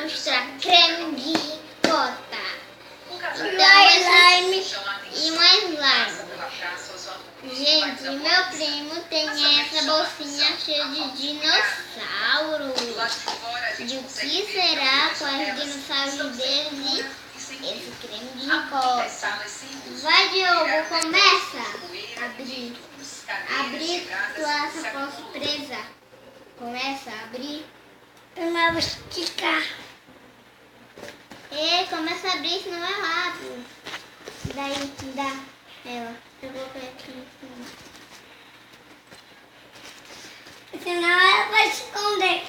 mostrar creme de ricota. Então, e mais slime. Gente, meu primo tem essa bolsinha cheia de dinossauros. De o que será com os dinossauros deles e esse creme de ricota? Vai, Diogo, começa a abrir. Abrir tua sacola surpresa. Começa a abrir. Eu vou esticar. Começa a abrir, senão é rápido. Daí, dá ela. Eu vou colocar aqui em cima. Senão ela vai se esconder.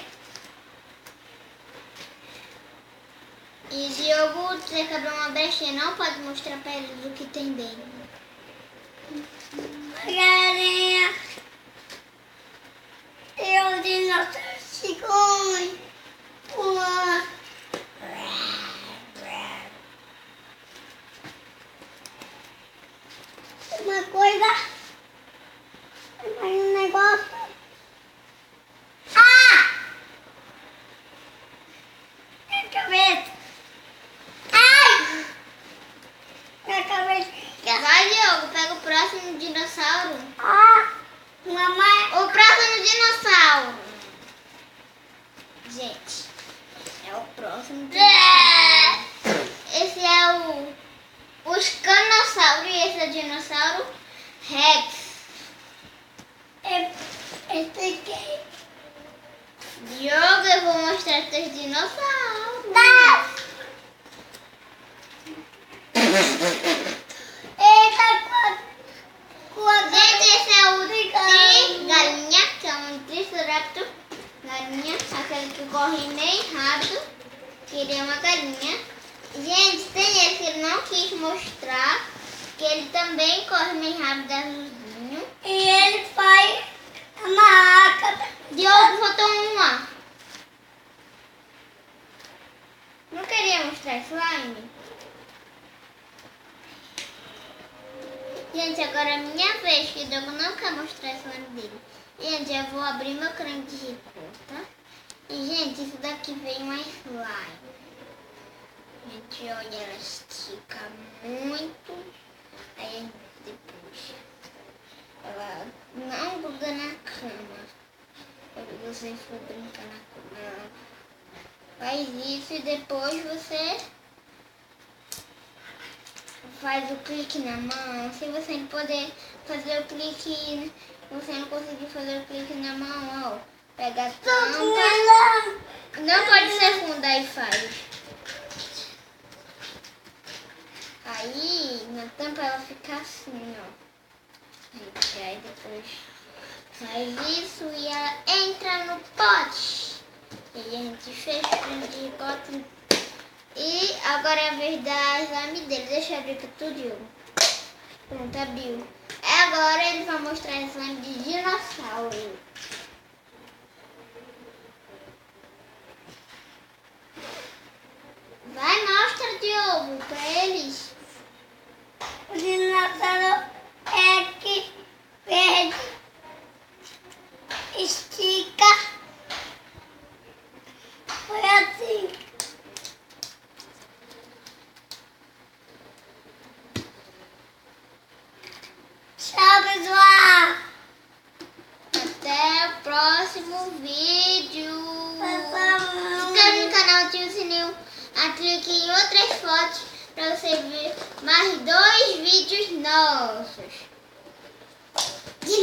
E Diogo, você quebrou uma brechinha, não pode mostrar pra eles o que tem dentro. Galerinha, eu de nosso segundo. Uma coisa, mais um negócio. Minha cabeça. Ai! Minha cabeça. Vai, Diogo, pega o próximo dinossauro. Mamãe. O próximo dinossauro. Gente, é o próximo dinossauro. Esse é o escanossauro e esse é o dinossauro Rex. Esse aqui. Diogo, eu vou mostrar teus dinossauros. Gente, esse é o galinha, que é um triceratops. Galinha, aquele que corre bem rápido. Queria uma galinha. Gente, tem esse que ele não quis mostrar, que ele também corre bem rápido, azulzinho. E ele faz a marca. Diogo, faltou uma. Não queria mostrar slime? Gente, agora é minha vez, que o Diogo não quer mostrar o slime dele. Gente, eu vou abrir meu creme de ricota. E, gente, isso daqui vem uma slime. Gente, olha, ela estica muito. Aí, depois, ela não gruda na cama. Quando você for brincar na cama, faz isso e depois você faz o clique na mão. Se você não poder fazer o clique, você não conseguir fazer o clique na mão, ó, pega a tampa. Não pode ser funda, aí faz. Aí na tampa ela fica assim, ó. Gente, aí depois faz isso e ela entra no pote. E aí a gente fecha o creme de ricota. E agora é a vez da slime dele. Deixa eu abrir pra tu, Diogo. Pronto, abriu. Agora ele vai mostrar a slime de dinossauro. Vai, mostra, Diogo, pra eles. O dinossauro é aqui verde. Estica. Foi assim. Tchau, pessoal. Até o próximo vídeo. Pessoal. Se inscreve no canal, ativa o sininho, clique em outras fotos pra você ver mais 2 vídeos nossos.